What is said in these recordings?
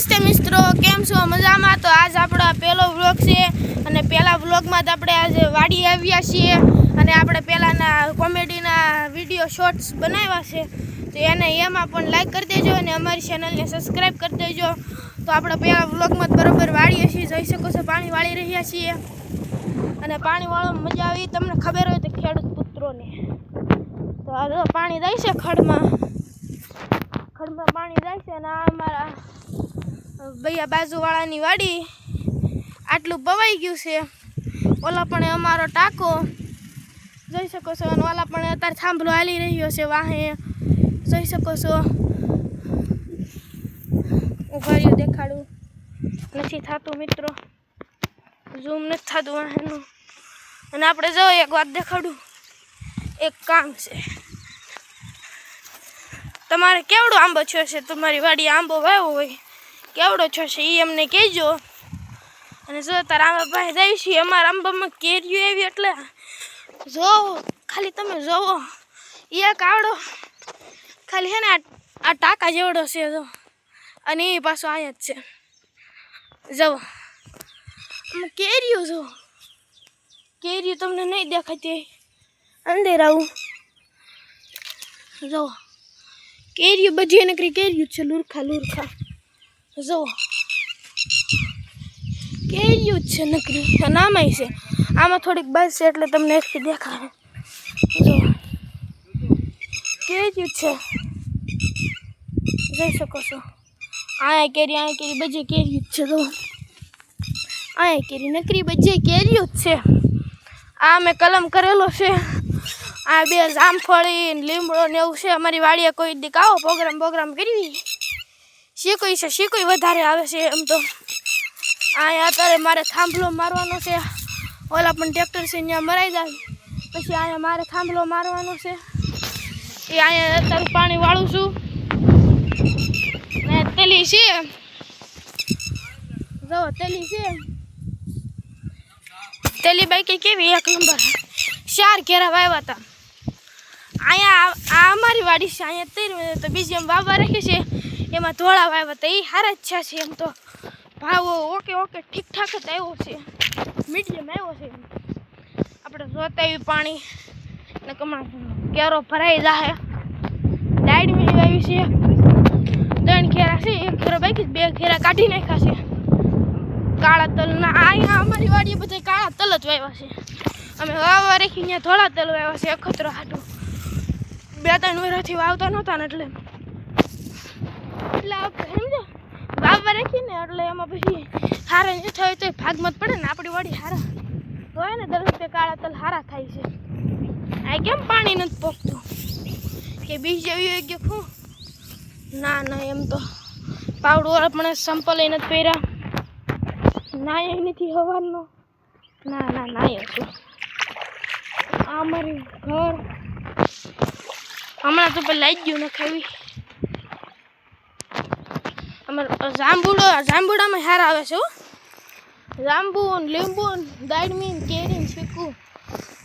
નમસ્તે મિત્રો, કેમ છો? મજામાં? તો આજ આપણો પહેલો વ્લોગ છે અને પહેલા વ્લોગમાં જ આપણે આજે વાડી આવ્યા છીએ અને આપણે પહેલાના કોમેડીના વિડીયો શોર્ટ્સ બનાવ્યા છે તો એને એમાં પણ લાઈક કરી દેજો અને અમારી ચેનલને સબસ્ક્રાઈબ કરી દેજો. તો આપણે પહેલા વ્લોગમાં જ બરોબર વાળીએ છીએ, જોઈ શકો છો પાણી વાળી રહ્યા છીએ અને પાણી વાળવામાં મજા આવી તમને ખબર હોય તો ખેડૂત પુત્રોને. તો આ પાણી જાય છે ખડમાં પાણી જાય છે અને આ અમારા ભૈયા બાજુવાળાની વાડી આટલું પવાઈ ગયું છે. ઓલા પણ અમારો ટાંકો જોઈ શકો છો અને ઓલા પણ અત્યારે થાંભલો હાલી રહ્યો છે વાહે જોઈ શકો છો. ઉઘાડ્યું દેખાડું નથી થતું મિત્રો, ઝૂમ નથી થતું વાહેનું. અને આપણે જો એક વાત દેખાડું, એક કામ છે. તમારે કેવડો આંબો થયો છે? તમારી વાડી આંબો વાવ્યો હોય કેવડો થયો છે એ અમને કહેજો. અને જો તારા આંબા પાસે જાય છે, અમારા આંબામાં કેરીઓ એવી એટલે જોવો ખાલી તમે જોવો, એક આવડો ખાલી છે ને આ ટાંકા જેવડો છે જો, અને એ પાછો અહીંયા જ છે જવો. કેરીઓ જો, કેરીઓ તમને નહીં દેખાતી અંદર આવું જો, કેરીઓ બધી નકરી કેરીઓ છે, લુરખા લુરખા જો કેરીઓ જ છે નકરી. અને આમાંય છે, આમાં થોડીક બસ છે એટલે તમને એકથી દેખાડે જો કેરીઓ જ છે જોઈ શકો છો. અહીંયા કેરી બધી કેરીઓ જ છે જો, અહીંયા કેરી નકરી બધી કેરીઓ જ છે. આ મેં કલમ કરેલો છે, આ બે જામફળી લીમડો ને એવું છે. અમારી વાડીએ કોઈ દીક આવો પ્રોગ્રામ કરવી શીખવી છે, શીખવી વધારે આવે છે એમ તો. અહીંયા અત્યારે મારે થાંભલો મારવાનો છે, ઓલા પણ ટ્રેક્ટર છે ત્યાં મરાઈ જાય પછી અહીંયા મારે થાંભલો મારવાનો છે. એ અહીંયા અત્યારે પાણી વાળું છું ને તેલી છે જો, તેલી છે તેલી બાઈક કેવી એક નંબર. 4 ઘેરા વાવ્યા હતા અહીંયા. આ અમારી વાડી છે, અહીંયા 13 તો બીજી એમ વાવવા રાખી છે એમાં ધોળા વાવ્યા હતા, એ સારા જ છે એમ તો. ભાવ ઓકે ઠીકઠાક જ આવ્યો છે, મીડિયમ આવ્યો છે. આપણે જોતા એવી પાણી ને કમા કેરો ભરાઈ જાય. ડાયડ મેળવી આવી છે, 3 ઘેરા છે, 1 ઘેરો બાકી 2 ઘેરા કાઢી નાખ્યા છે કાળા તલના. અહીંયા અમારી વાડીએ બધા કાળા તલ જ વાવ્યા છે. અમે વાવવા રાખી ત્યાં ધોળા તલ વાવ્યા છે અખતરો હાટું. 2-3 વર્ષથી વાવતા નહોતા ને એટલે સમજો વાવવા રાખીને એટલે એમાં પછી હારા નહીં થયું તો ભાગમાં જ પડે ને. આપણી વાડી હારા હોય ને દર વખતે કાળા તલ હારા થાય છે. આ કેમ પાણી નથી પોખતું કે બીજ જેવી કે શું? ના એમ તો પાવડું પણ સંપલ નથી પહેર્યા, નાય નથી હવાનો. નાય હતું અમારી ઘર હમણાં તો પેલા લાગી ગયું ને ખાવી. અમારે જાંબુડામાં હારા આવે છે. જાંબુ લીંબુ દાડમી કેરી ચીકુ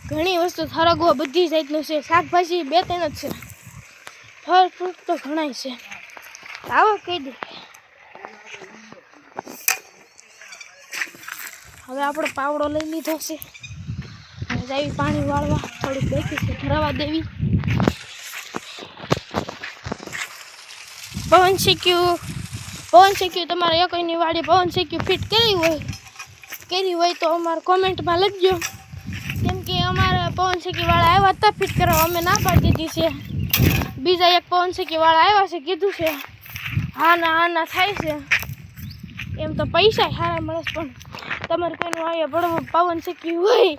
ઘણી વસ્તુ થરગવો બધી જાતનું છે. શાકભાજી 2-3 જ છે, ફળ ફ્રૂટ તો ઘણાય છે. આવો કહી દે. હવે આપણો પાવડો લઈ લીધો છે, જાવી પાણી વાળવા. થોડીક બેઠી છે ભરાવા દેવી. પવન શીખ્યું તમારે કોઈની વાડી પવન શીખ્યું ફિટ કરી હોય તો અમારે કોમેન્ટમાં લખજો, કેમ કે અમારા પવન શીખીવાળા આવ્યા હતા ફિટ કરવા, અમે ના પાડી દીધી છે. બીજા એક પવન શીખીવાળા આવ્યા છે, કીધું છે હા ના થાય છે એમ. તો પૈસા સારા મળે છે, પણ તમારે કોઈનું અહીંયા પવન શીખ્યું હોય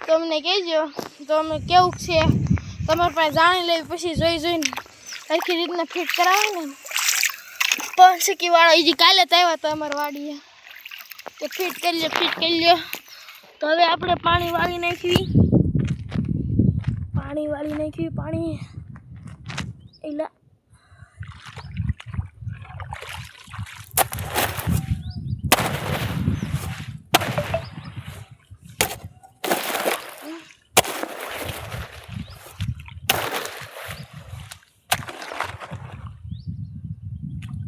તો અમને કહેજો, તો અમે કેવું છે તમારી પાસે જાણી લેવી. પછી જોઈને સરખી રીતના ફિટ કરાવે ને. પવન શીખીવાળા હજી કાલે જ આવ્યા હતા અમારી વાડીએ, તો ફિટ કરી લ્યો. તો હવે આપણે પાણી વાળી નાખવી પાણી એલા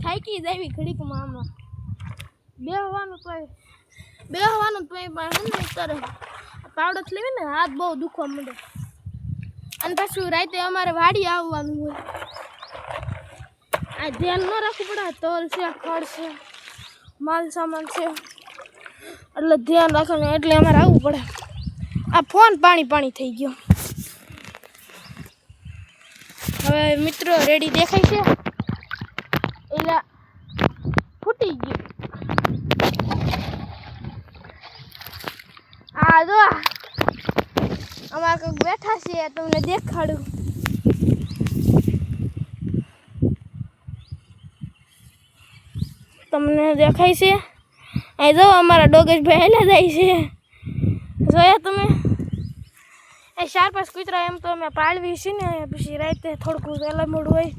થાકી જ આવી ઘડીકમાં આમાં. બેહવાનું તોય પણ હે ને અત્યારે પાવડર લેવી ને હાથ બહુ દુખવા માંડે. અને પાછું રાતે અમારે વાડી આવવાનું હોય. આ ધ્યાન ન રાખવું પડે. તલ છે, ખડ છે, માલ સામાન છે, એટલે ધ્યાન રાખવાનું. એટલે અમારે આવવું પડે. આ ફોન પાણી થઈ ગયો. હવે મિત્રો રેડી દેખાય છે. એલા ફૂટી ગયું. આ જો અમારે કંઈક બેઠા છે, તમને દેખાડું. તમને દેખાય છે? અહીં જો અમારા ડોગેશભાઈ હેલા જાય છે. જોયા તમે? એ 4-5 કૂતરા એમ તો અમે પાળવી છે ને. પછી રાતે થોડુંક વહેલા મોડું હોય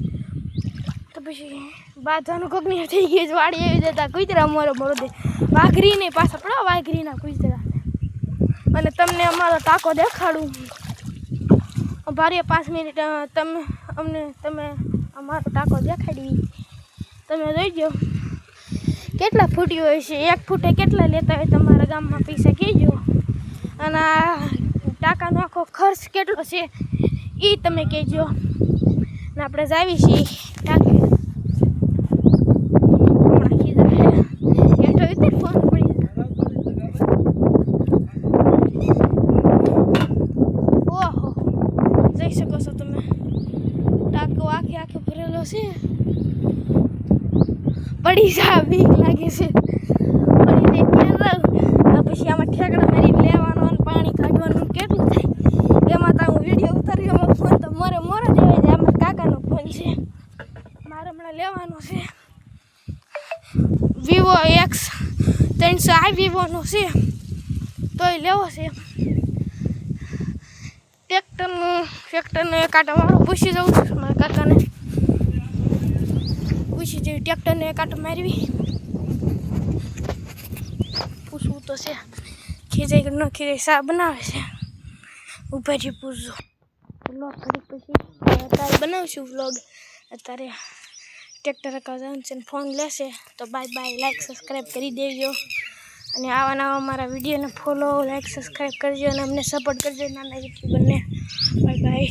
તો પછી બાધાનું કગની થઈ ગયું. વાડી આવી જતા કૂતરા મોરે દે. વાઘરી નહીં પાછા પડો, વાઘરીના કૂતરા. અને તમને અમારો ટાંકો દેખાડું. ભારે 5 મિનિટ તમે અમારો ટાંકો દેખાડી. તમે જોઈજો કેટલા ફૂટી હોય છે. 1 ફૂટે કેટલા લેતા હોય તમારા ગામમાં પૈસા કહેજો. અને આ ટાંકાનો આખો ખર્ચ કેટલો છે એ તમે કહેજો. ને આપણે જાવી છીએ ટાંકે. ઓહો, જઈ શકો છો તમે. ટાંકો આખે ભરેલો છે. પડી જા, બીક લાગે છે. પડી જાય પછી આમાં ઠેકડા મારીને લેવાનો અને પાણી કાઢવાનું કેટલું થાય. એમાં તો હું વિડીયો ઉતારી. એમાં ફોન તો મોરે દેવાય જાય. આમાં કાકાનો ફોન છે, મારે હમણાં લેવાનો છે. વિવો X300 વિવોનો છે, તોય લેવો છે. ટ્રેક્ટરનો એક આટો મારો પૂછી જવું છું મારા કાકાને. પૂછી જઈ ટ્રેક્ટરને એક આટો મારવી. પૂછવું તો છે. ખીજાઈ કે ન ખીજાઈ શા બનાવે છે. ઉભાજી પૂછજો. વ્લોગ કરી પછી અત્યારે બનાવશું વ્લોગ. અત્યારે ટ્રેક્ટર જવાનું છે, ફોન લેશે. તો બાય. લાઈક સબસ્ક્રાઈબ કરી દેજો. અને આવા અમારા વિડીયોને ફોલો, લાઈક, સબસ્ક્રાઈબ કરજો. અને અમને સપોર્ટ કરજો નાના યુટ્યુબરને. બાય.